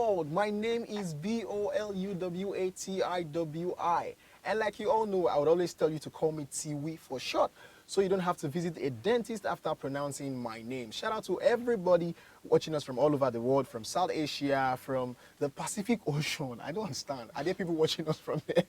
world. My name is BOLUWATIWI. And like you all know, I would always tell you to call me Tiwi for short, so you don't have to visit a dentist after pronouncing my name. Shout out to everybody watching us from all over the world, from South Asia, from the Pacific Ocean. I don't understand. Are there people watching us from there?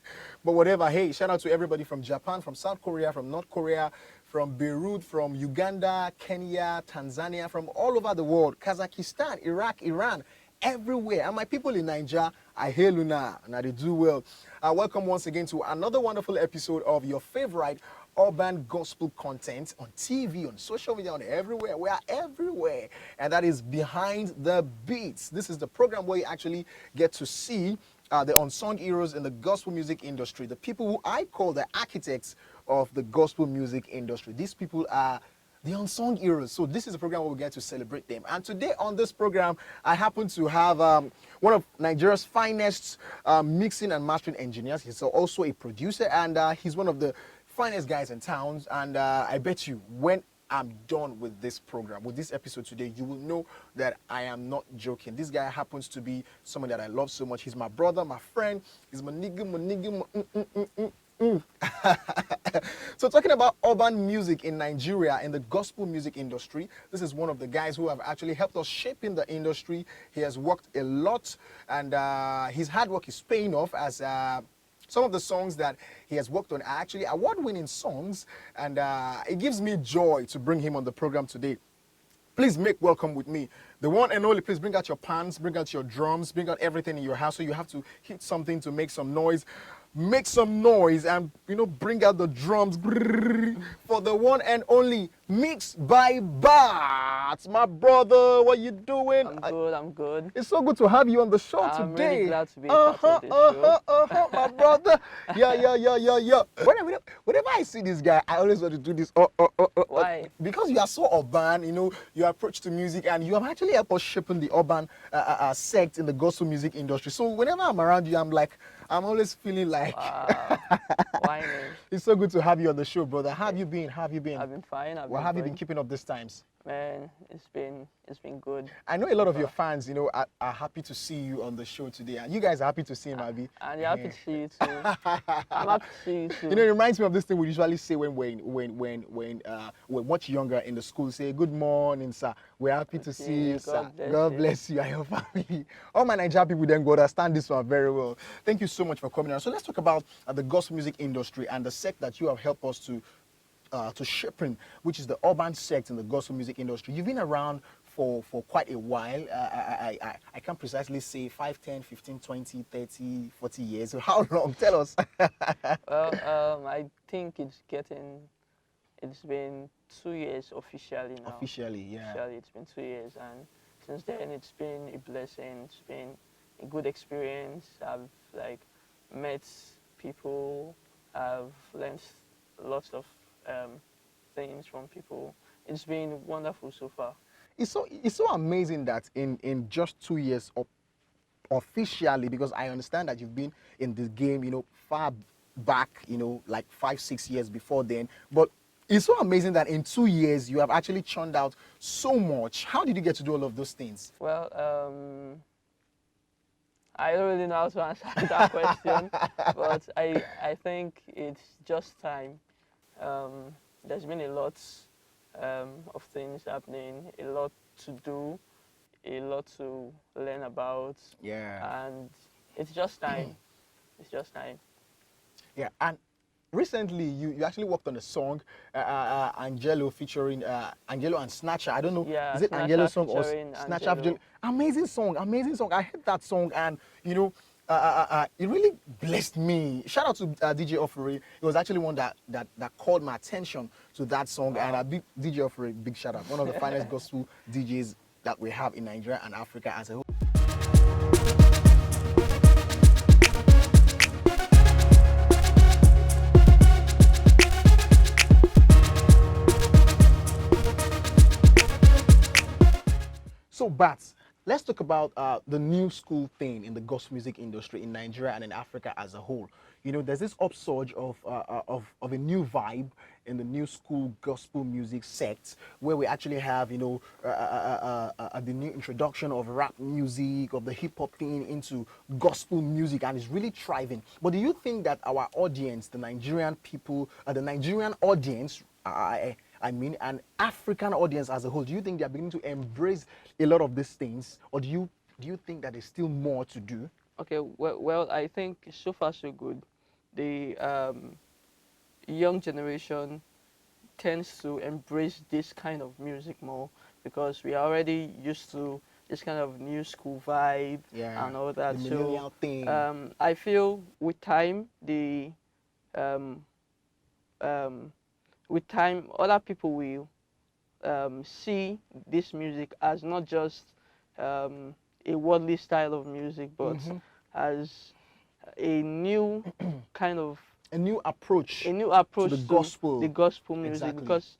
But whatever, hey, shout out to everybody from Japan, from South Korea, from North Korea, from Beirut, from Uganda, Kenya, Tanzania, from all over the world, Kazakhstan, Iraq, Iran, everywhere. And my people in Nigeria, I hail you now, and I do well. Welcome once again to another wonderful episode of your favorite urban gospel content on TV, on social media, on everywhere. We are everywhere. And that is Behind the Beats. This is the program where you actually get to see the unsung heroes in the gospel music industry, the people who I call the architects of the gospel music industry. These people are the unsung heroes. So this is a program where we get to celebrate them. And today on this program, I happen to have one of Nigeria's finest mixing and mastering engineers. He's also a producer, and he's one of the finest guys in town. And I bet you when I'm done with this program, with this episode today, you will know that I am not joking. This guy happens to be someone that I love so much. He's my brother, my friend. He's my nigga. So talking about urban music in Nigeria, in the gospel music industry, this is one of the guys who have actually helped us shape in the industry. He has worked a lot, and his hard work is paying off, as some of the songs that he has worked on are actually award-winning songs, and it gives me joy to bring him on the program today. Please make welcome with me the one and only. Please bring out your pans, bring out your drums, bring out everything in your house. So you have to hit something to make some noise. Make some noise and, bring out the drums for the one and only Mixed by BART. My brother, what you doing? I'm good. It's so good to have you on the show today. I'm really glad to be part of this show. My brother. Yeah. Whenever I see this guy, I always want to do this. Why? Because you are so urban, your approach to music, and you have actually helped us shaping the urban sect in the gospel music industry. So whenever I'm around you, I'm always feeling like, wow. Why me? It's so good to have you on the show, brother. How have you been? I've been fine. Well, have you been keeping up these times? Man, it's been good. I know a lot of your fans, are happy to see you on the show today. And you guys are happy to see him, Abby. And you're happy to see you too. I'm happy to see you too. It reminds me of this thing we usually say when we're much younger in the school. Say, good morning, sir. We're happy to see you, sir. God bless you and your family. All my Nigerian people then go understand this one very well. Thank you so much for coming on. So let's talk about the gospel music industry and the sect that you have helped us to shaping, which is the urban sect in the gospel music industry. You've been around for quite a while. I can't precisely say 5, 10, 15, 20, 30, 40 years. So how long? Tell us. Well, I think it's been 2 years officially now. Officially, yeah. Officially, it's been 2 years, and since then it's been a blessing. It's been a good experience. I've met people. I've learned lots of things from people. It's been wonderful so far. It's so amazing that in just 2 years officially, because I understand that you've been in this game, far back, like 5, 6 years before then. But it's so amazing that in 2 years you have actually churned out so much. How did you get to do all of those things? Well, I don't really know how to answer that question, but I think it's just time. There's been a lot of things happening, a lot to do, a lot to learn about. Yeah. And it's just time. It's just time. Yeah. And recently, you actually worked on a song, Angelo featuring Angelo and Snatcher. I don't know, Yeah, is it Snatcher Angelo song or featuring Snatcher? Angelo. Amazing song. I heard that song, and it really blessed me. Shout out to DJ Offery. It was actually one that called my attention to that song. Wow. And big DJ Offery, big shout out. One of the finest gospel DJs that we have in Nigeria and Africa as a whole. So, Bats, let's talk about the new school thing in the gospel music industry in Nigeria and in Africa as a whole. there's this upsurge of a new vibe in the new school gospel music sect, where we actually have, the new introduction of rap music, of the hip hop thing into gospel music, and it's really thriving. But do you think that our audience, the Nigerian people, the Nigerian audience, I mean, an African audience as a whole, do you think they are beginning to embrace a lot of these things, or do you think that there's still more to do? Okay, well, I think so far so good. The young generation tends to embrace this kind of music more because we are already used to this kind of new school vibe Yeah, and all the that. So millennial thing. I feel um, um, with time, other people will see this music as not just a worldly style of music, but Hmm. as a new kind of A new a approach new to the approach to the gospel. gospel music Exactly. because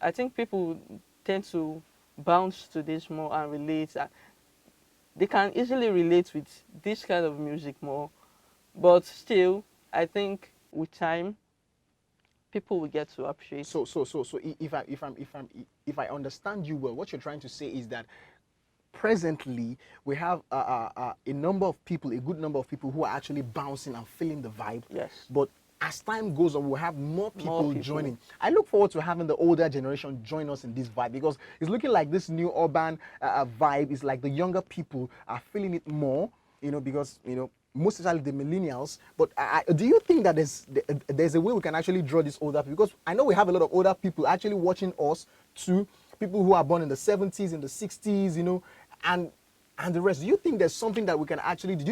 I think people tend to bounce to this more and relate. They can easily relate with this kind of music more, but still, I think with time, people will get to appreciate. If I understand you well, what you're trying to say is that presently we have a number of people, a good number of people who are actually bouncing and feeling the vibe. Yes, But as time goes on, we'll have more more people people. joining. I look forward to having the older generation join us in this vibe, because it's looking like this new urban vibe is like the younger people are feeling it more, because, most especially the millennials. But do you think that there's a way we can actually draw this older people? Because I know we have a lot of older people actually watching us too, people who are born in the 70s, in the 60s, and the rest. Do you think there's something that we can actually do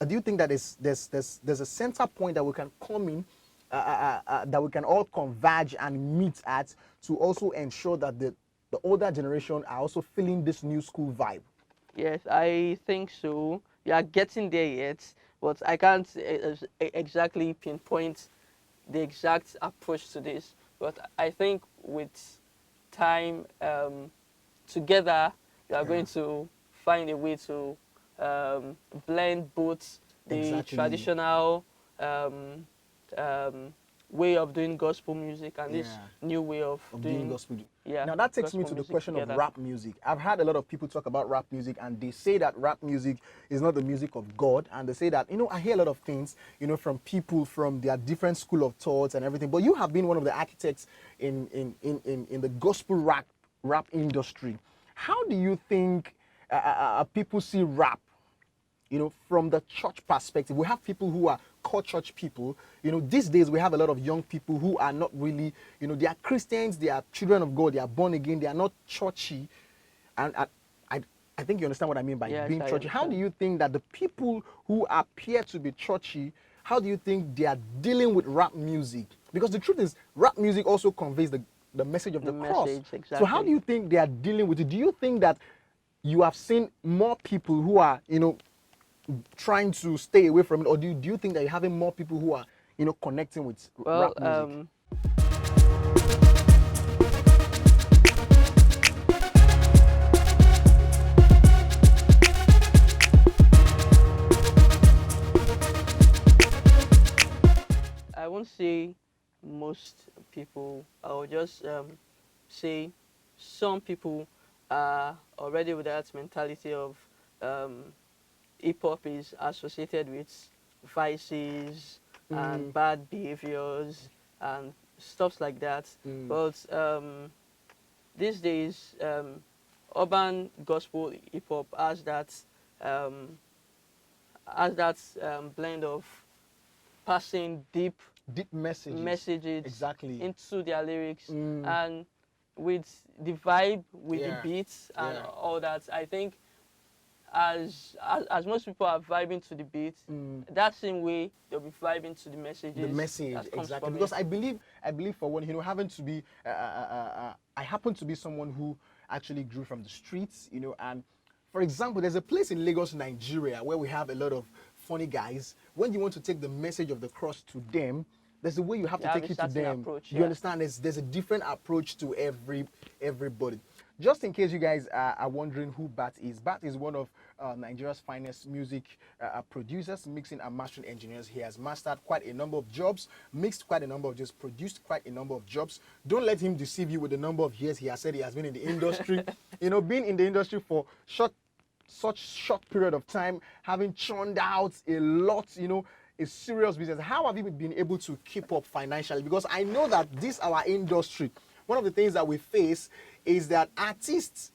you think that there's a center point that we can come in, that we can all converge and meet at, to also ensure that the older generation are also feeling this new school vibe? Yes, I think so. You are getting there yet, but I can't exactly pinpoint the exact approach to this. But I think with time, together, you are Yeah, going to find a way to blend both the exactly. traditional um, um, way of doing gospel music and this Yeah, new way of of doing doing, gospel. yeah, Now that takes me gospel to the music question of together. rap music. I've had a lot of people talk about rap music, and they say that rap music is not the music of God, and they say that, I hear a lot of things, from people from their different school of thoughts and everything. But you have been one of the architects in the gospel rap industry. How do you think people see rap, from the church perspective? We have people who are core church people. These days we have a lot of young people who are not really, they are Christians, they are children of God, they are born again, they are not churchy. And I, I think you understand what I mean by Yes, being I churchy. How do understand. you think that the people who appear to be churchy, how do you think they are dealing with rap music? Because the truth is, rap music also conveys the message of The the cross. message, So how do exactly. you think they are dealing with it? Do you think that you have seen more people who are, trying to stay away from it, or do you think that you're having more people who are, connecting with Well, rap music? I won't say most people. I will just say some people are already with that mentality of um, hip hop is associated with vices and Mm, bad behaviors and stuff like that. mm, But these days, urban gospel hip hop um, has that blend of passing deep deep messages. messages Exactly. into their lyrics Mm, and with the vibe, with the yeah, beats and yeah. all that. I think as most people are vibing to the beat, Mm. that same way they'll be vibing to the The messages message, that comes exactly. from Because it. I believe for one, having to be I happen to be someone who actually grew from the streets, and for example, there's a place in Lagos, Nigeria, where we have a lot of funny guys. When you want to take the message of the cross to them, there's a way you have They to have take a it to certain them. approach, You yeah. understand? There's a different approach to everybody. Just in case you guys are wondering who BART is one of Nigeria's finest music producers, mixing and mastering engineers. He has mastered quite a number of jobs, mixed quite a number of jobs, produced quite a number of jobs. Don't let him deceive you with the number of years he has said he has been in the industry. Being in the industry for such short period of time, having churned out a lot, a serious business. How have you been able to keep up financially? Because I know that this our industry, one of the things that we face is that artist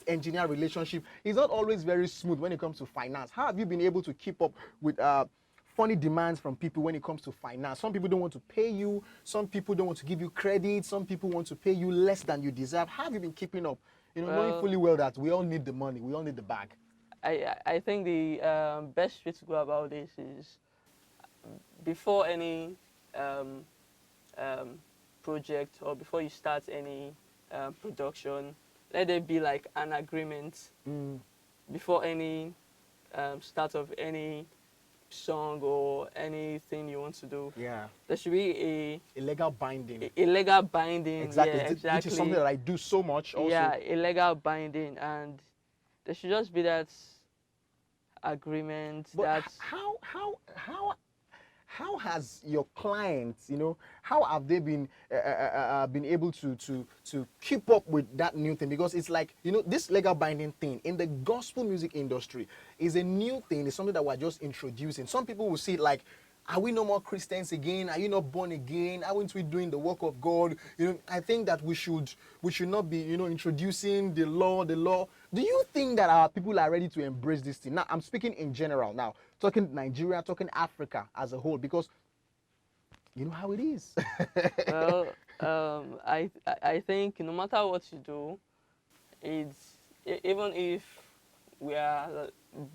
engineer relationship is not always very smooth when it comes to finance. How have you been able to keep up with funny demands from people when it comes to finance? Some people don't want to pay you, some people don't want to give you credit, some people want to pay you less than you deserve. How have you been keeping up? Knowing fully well that we all need the money, we all need the bag. I think the best way to go about this is before any project or before you start any production, let there be like an agreement before any start of any song or anything you want to do. Yeah. There should be a legal binding. A legal binding. Exactly. Yeah, exactly. Which is something that I do so much also. Yeah, a legal binding, and there should just be that agreement. But that how has your clients, how have they been able to keep up with that new thing? Because it's like, this legal binding thing in the gospel music industry is a new thing. It's something that we're just introducing. Some people will see it like, are we no more Christians again? Are you not born again? Aren't we doing the work of God? I think that we should not be, introducing the law. Do you think that our people are ready to embrace this thing? Now, I'm speaking in general now, talking Nigeria, talking Africa as a whole, because you know how it is. Well, I think no matter what you do, even if we are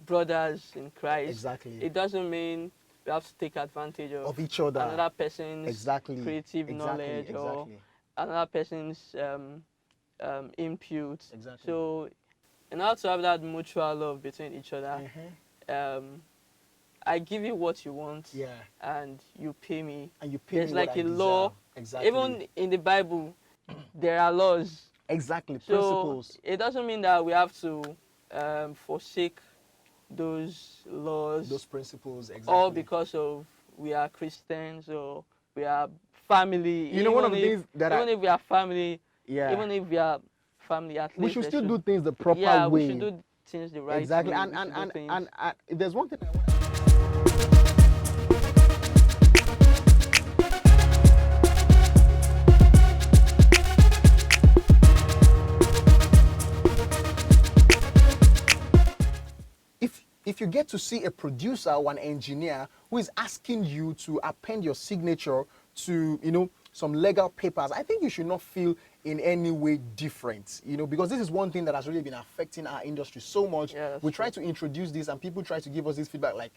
brothers in Christ, exactly, it doesn't mean we have to take advantage of each other, another person's creative knowledge exactly. or another person's input. Exactly. So in order to have that mutual love between each other, I give you what you want, and you pay me. And you pay There's me like what a I law. deserve. Exactly. Even in the Bible, there are laws. Exactly. So principles. it doesn't mean that we have to forsake those laws, those principles, exactly. all because of we are Christians or we are family. One of the things that even if we are family, yeah, even if we are family, at least we should still do things the proper way. Yeah, we should do things the right exactly. way. And if there's one thing I want. If you get to see a producer or an engineer who is asking you to append your signature to, some legal papers, I think you should not feel in any way different, because this is one thing that has really been affecting our industry so much. Yeah, we try to introduce this and people try to give us this feedback like,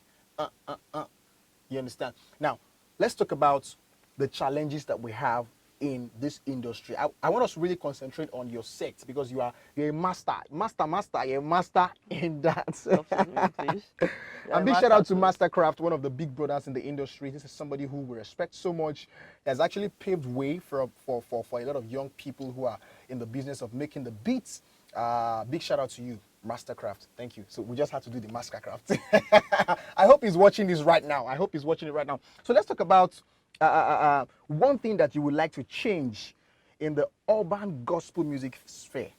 you understand? Now, let's talk about the challenges that we have in this industry. I want us to really concentrate on your sect because you're a master, you're a master in that. Please. And big shout out to Mastercraft, one of the big brothers in the industry. This is somebody who we respect so much. He has actually paved way for a lot of young people who are in the business of making the beats. Big shout out to you, Mastercraft. Thank you. So we just had to do the Mastercraft. I hope he's watching this right now. I hope he's watching it right now. So let's talk about one thing that you would like to change in the urban gospel music sphere.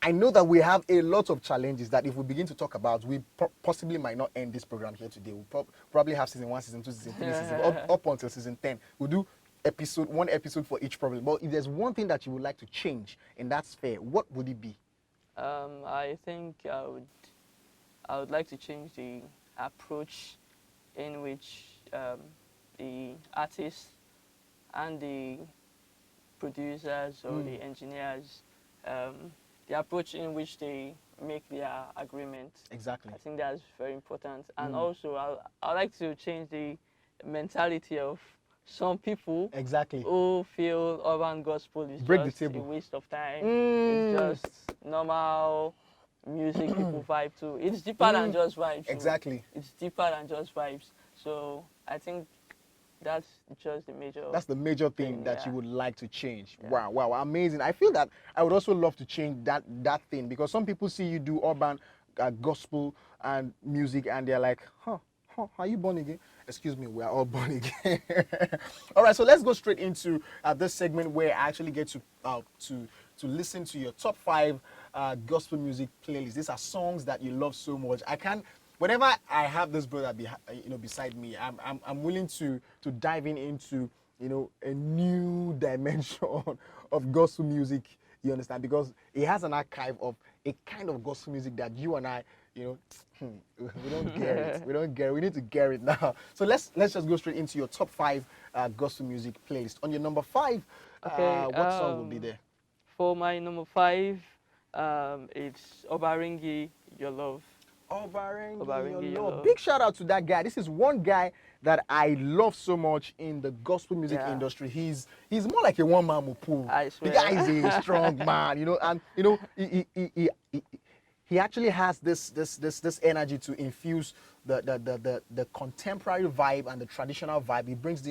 I know that we have a lot of challenges that if we begin to talk about, we possibly might not end this program here today. We'll probably have season 1, season 2, season 3, up until season 10. We'll do one episode for each problem. But if there's one thing that you would like to change in that sphere, what would it be? I think I would like to change the approach in which the artists and the producers or the engineers, the approach in which they make their agreement. Exactly. I think that's very important. And also, I like to change the mentality of some people who feel urban gospel is just a waste of time. It's just normal music people vibe to. It's deeper than just vibes. Exactly. It's deeper than just vibes. So I think that's just the major That's the major thing thing, that you yeah. would like to change. Yeah. Wow, wow, amazing. I feel that I would also love to change that thing, because some people see you do urban gospel and music and they're like, huh, are you born again? Excuse me, we are all born again. All right, so let's go straight into this segment where I actually get to listen to your top 5 gospel music playlists. These are songs that you love so much. I can, whenever I have this brother beside me, I'm willing to dive into a new dimension of gospel music. You understand? Because he has an archive of a kind of gospel music that you and I, we don't get it. We don't get it. We need to get it now. So let's just go straight into your top 5 gospel music playlist. On your number 5, Okay. what song will be there? For my number 5, it's Obaringi, Your Love. Obarengi, Obaringi, your Your love. Love. Big shout out to that guy. This is one guy that I love so much in the gospel music Yeah. industry. He's more like a one-man mupu. I The swear. guy is a strong man, and he actually has this energy to infuse the contemporary vibe and the traditional vibe. He brings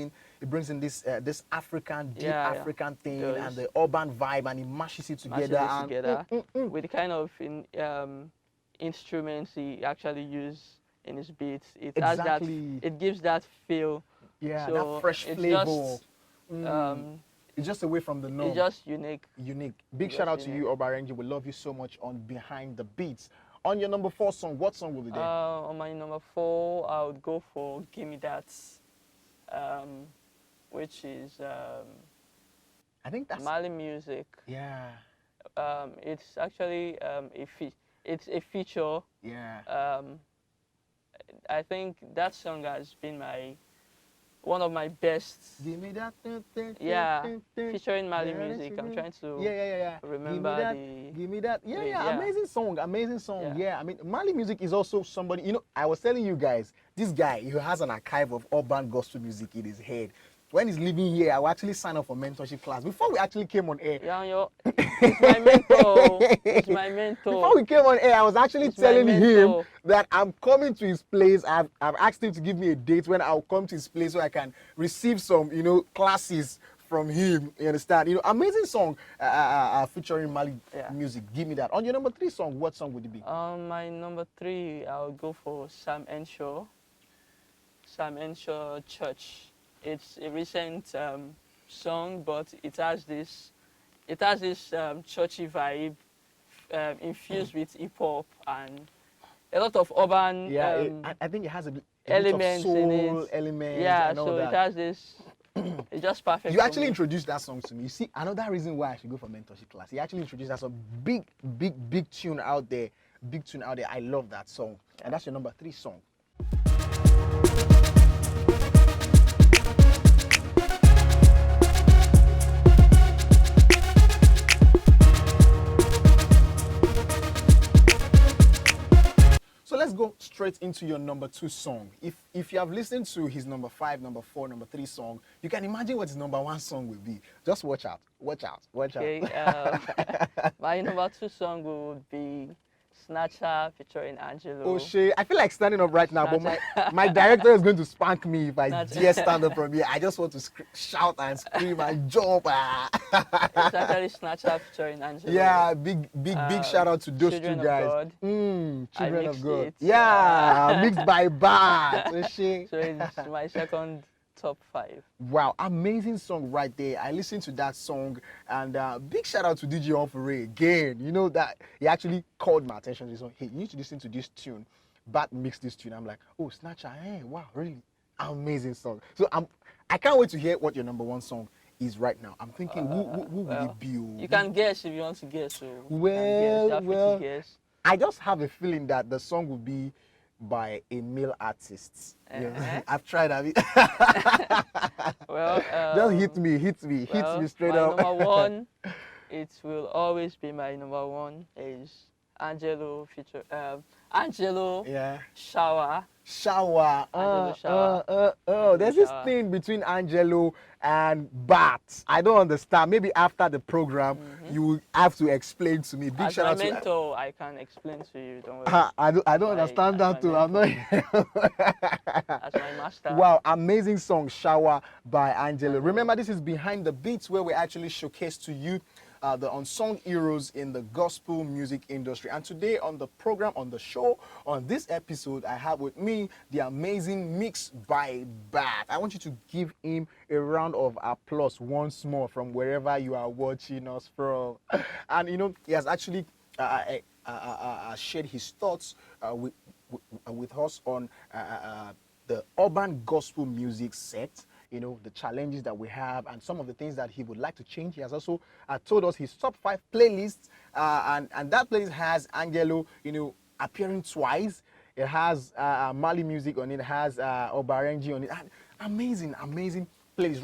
in this African, deep Yeah, yeah. African thing Does. and the urban vibe, and he mashes it together. Mashes it And together with the kind of instruments he actually used in his beats. It has that. Exactly. It gives that feel. Yeah, So that fresh it's flavor. just, It's just away from the norm. it's just unique. Unique. Big Just shout out to unique. you, Obarengi. We love you so much on Behind the Beats. On your number 4 song, what song will be there? On my number 4, I would go for "Gimme That," which is I think that's Mali music. yeah, It's actually it's a feature. yeah. I think that song has been one of my best. Give me that. Yeah, featuring Mali music. I'm trying to Yeah. remember Give me that. Yeah, yeah. Amazing song. Amazing song. Yeah. Yeah. I mean, Mali music is also somebody. I was telling you guys, this guy who has an archive of urban gospel music in his head. When he's living here, I will actually sign up for mentorship class. Before we actually came on air, Yeah, it's my mentor. It's my mentor. before we came on air, I was actually It's my telling him mentor. that I'm coming to his place. I've asked him to give me a date when I'll come to his place so I can receive some, classes from him. You understand? Amazing song featuring Mali Yeah. music. Give me that. On your number 3 song, what song would it be? On my number 3, I'll go for Sam Enshaw. Sam Enshaw Church. It's a recent song, but it has this churchy vibe infused with hip hop and a lot of urban Yeah, I think it has a bit elements of soul in it. elements. Yeah, and all so that. it has this. It's just perfect. You for actually me. introduced that song to me. You see, another reason why I should go for mentorship class. He actually introduced that song. Big tune out there. Big tune out there. I love that song. Yeah. And that's your number 3 song. So let's go straight into your number 2 song. If you have listened to his number 5, number 4, number 3 song, you can imagine what his number 1 song will be. Just watch out. Okay, my number 2 song would be Snatcher featuring Angelo. Oh shit, I feel like standing up right now, but my director is going to spank me if I Snatcher. dare stand up from here. I just want to shout and scream and jump. It's actually Snatcher featuring Angelo. Yeah, big shout out to those 2 Children of guys. God. Children of mixed God. it. Yeah, mixed by BART. Oh shit. So it's my second top 5. Wow, amazing song right there. I listened to that song, and big shout out to DJ Onfure again. You know that he actually called my attention to this song. Hey, you need to listen to this tune. Bat mixed this tune. I'm like, oh, Snatcher, hey, wow, really amazing song. So I can't wait to hear what your number 1 song is right now. I'm thinking, who will it be? You can guess if you want to guess. So Well, guess. I just have a feeling that the song will be by a male artist. Yeah, I've tried. Well, just hit me straight my up. number 1, it will always be my number 1 is Angelo feature Angelo Yeah. Shower. Shower. Angelo Shower. Angelo There's this Shower. thing between Angelo and BART. I don't understand. Maybe after the program, you will have to explain to me. Big As shout my out to. mentor, I can explain to you. Don't worry. I don't understand As that my too. I'm mentor, not. as my master. Wow, amazing song, Shower by Angelo. Angelo. Remember, this is Behind the Beats, where we actually showcase to you the unsung heroes in the gospel music industry. And today on the program, on the show, on this episode, I have with me the amazing Mix by BART. I want you to give him a round of applause once more from wherever you are watching us from. And you know, he has actually shared his thoughts with us on the urban gospel music set, you know, the challenges that we have and some of the things that he would like to change. He has also told us his top 5 playlists, and that playlist has Angelo, you know, appearing twice. It has Mali music on it, has Obarenji on it. And amazing playlist.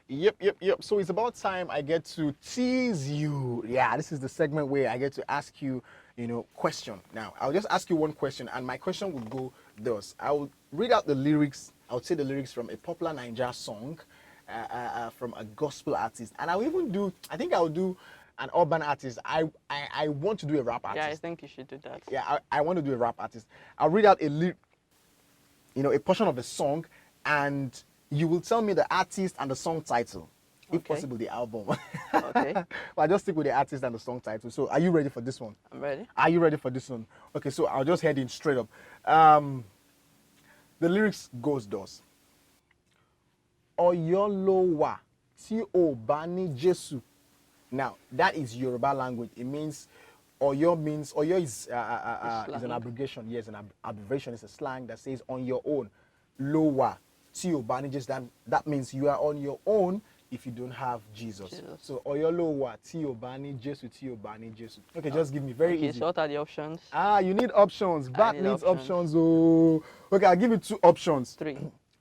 Yep. So it's about time I get to tease you. Yeah, this is the segment where I get to ask you, you know, question. Now, I'll just ask you one question, and my question will go thus. I will read out the lyrics. I'll say the lyrics from a popular Nigeria song, from a gospel artist, and I'll even do. I think I'll do an urban artist. I want to do a rap Yeah, I artist. think you should do that. Yeah, I want to do a rap artist. I'll read out you know, a portion of a song, and you will tell me the artist and the song title, if Okay. possible the album. Okay. But I just stick with the artist and the song title. So are you ready for this one? I'm ready. Are you ready for this one? Okay, so I'll just head in straight up. The lyrics goes thus. Oyolowa ti o bani Jesu. Now that is Yoruba language. It means Oyo is an slang. abbreviation. Yes, an abbreviation. It's a slang that says on your own. Lowa ti o bani Jesu. That means you are on your own if you don't have Jesus. So Oyolowa ti o bani Jesu ti o bani Jesu. Okay, just give me very Okay, easy. so what are the options? You need options. BART need needs options. options. Oh, okay. I'll give you 2 options. 3.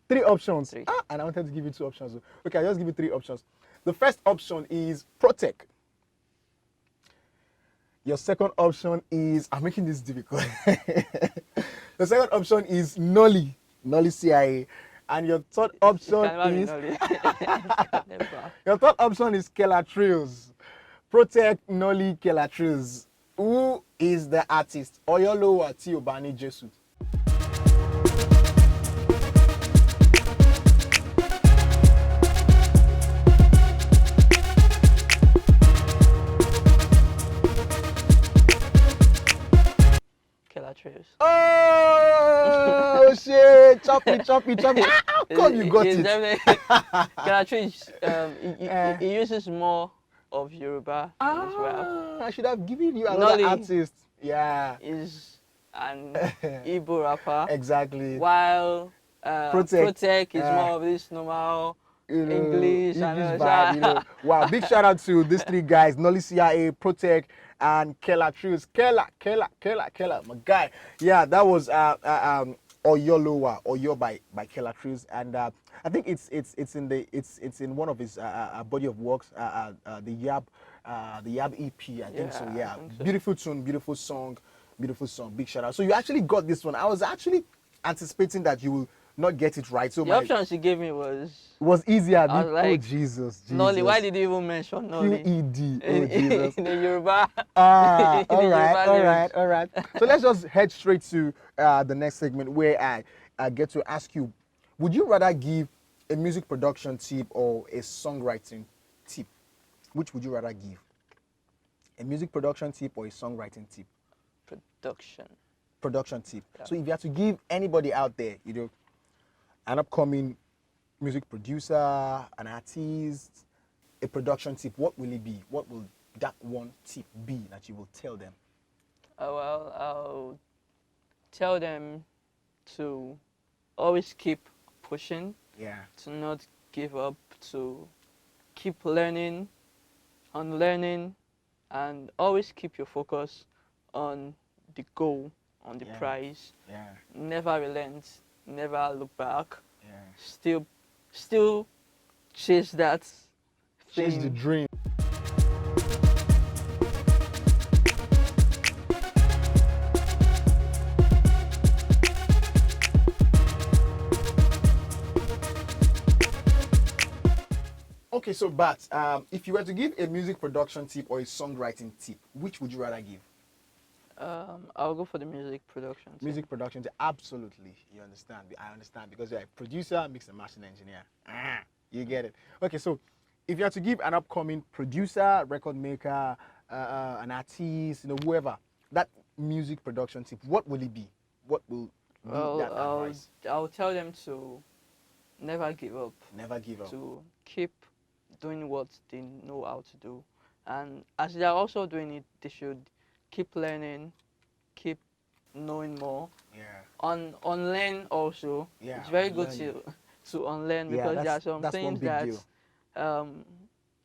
3 options. 3. And I wanted to give you 2 options. Okay, I'll just give you 3 options. The first option is Protect. Your second option is, I'm making this difficult. The second option is Nolly CIA. And your third option is your third option is Kelatrios. Protect Nolly Kelatrios. Who is the artist? Oyolowa ti o bani Jesu. Kelatrios. Oh shit! Choppy. How come you got it? Kelatrios, he uses more of Yoruba in his rap. I should have given you another Nolly artist. Yeah. is an Igbo rapper, Exactly. while Protect is uh, more of this normal You know, English and English all vibe, you know. Wow, big shout out to these 3 guys, Nolly CIA, Protect, and Kela Trios. Kela, my guy. Yeah, that was Oyolowa, Oyo by Kela Trios, and I think it's in one of his body of works, the Yab EP, I think so. Yeah, I think so. Beautiful tune, beautiful song. Big shout out. So you actually got this one. I was actually anticipating that you will not get it right. So The option she gave me was easier. I was like, oh Jesus. Nolly. Why did you even mention Nolly? QED. Oh Jesus. In the Yoruba. All in the right. Yoruba So let's just head straight to the next segment where I get to ask you, would you rather give a music production tip or a songwriting tip? Which would you rather give? A music production tip or a songwriting tip? Production tip. Yeah. So if you had to give anybody out there, you know, an upcoming music producer, an artist, a production tip, what will it be? What will that one tip be that you will tell them? Well, I'll tell them to always keep pushing, Yeah. to not give up, to keep learning, unlearning, and always keep your focus on the goal on the Yeah. prize. Yeah. Never relent, never look back. Yeah. Still chase that Chase the thing. dream. Okay, so Bat, if you were to give a music production tip or a songwriting tip, which would you rather give? I'll go for the music production tip. Music production tip, absolutely. You understand? I understand because you're a producer, mix and mastering engineer. You get it. Okay, so if you had to give an upcoming producer, record maker, an artist, whoever, that music production tip, what will it be? What will be Well, that advice? I'll tell them to never give up, Never give up. to keep doing what they know how to do. And as they are also doing it, they should keep learning, keep knowing more. Yeah. Unlearn also. Yeah, It's very good unlearning. to unlearn Yeah, because there are some that's one things big that deal. um,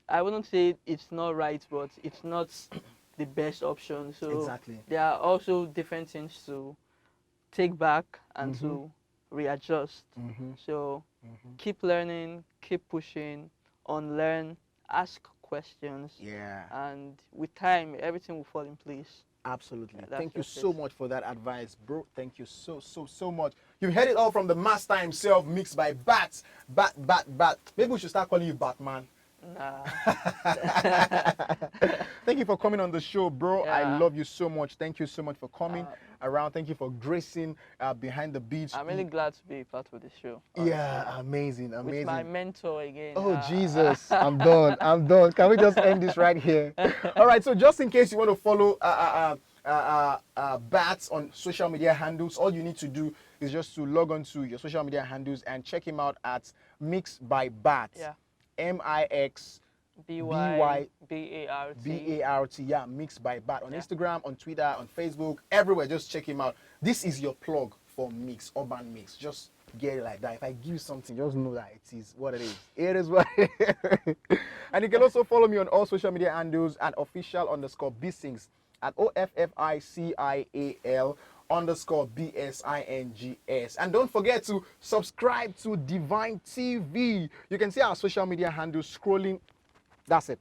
I wouldn't say it's not right, but it's not the best option. So Exactly. there are also different things to take back and Mhm. to readjust. Mm-hmm. So Mm-hmm. keep learning, keep pushing, unlearn, ask questions, Yeah. and with time, everything will fall in place. Absolutely. Yeah, that's Thank you just so it. much for that advice, bro. Thank you so much. You heard it all from the master himself, mixed by Bat. Bat. Maybe we should start calling you Batman. Nah. Thank you for coming on the show, bro. I Yeah. love you so much. Thank you so much for coming Uh, around. Thank you for gracing behind the beats. I'm really glad to be part of the show. Yeah, Honestly. amazing, With my amazing. mentor again. Oh, Jesus. I'm done. I'm done. Can we just end this right here? All right. So just in case you want to follow Bats on social media handles, all you need to do is just to log on to your social media handles and check him out at Mix by Bat. Yeah. MIX BYBART. BART. Yeah, Mix by Bat on Yeah. Instagram, on Twitter, on Facebook, everywhere. Just check him out. This is your plug for Mix, Urban Mix. Just get it like that. If I give you something, just know that it is what it is. It is what it is. And you can also follow me on all social media handles at official_Bsings at OFFICIAL_BSINGS. And don't forget to subscribe to Divine TV. You can see our social media handles scrolling. That's it.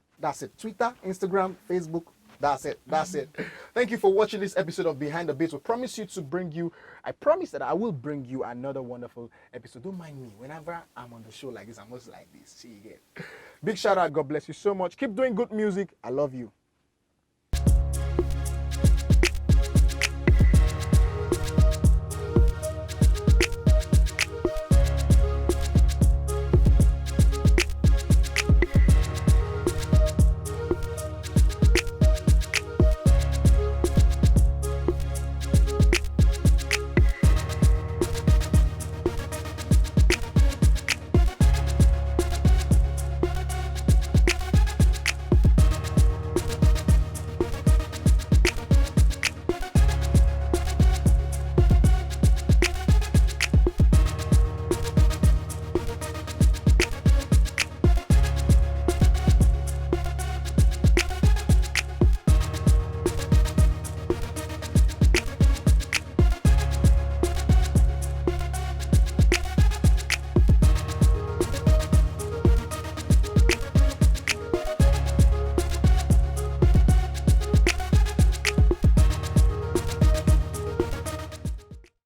Twitter, Instagram, Facebook. That's it. Thank you for watching this episode of Behind the Beats. I promise that I will bring you another wonderful episode. Don't mind me. Whenever I'm on the show like this, I'm always like this. See you again. Big shout out. God bless you so much. Keep doing good music. I love you.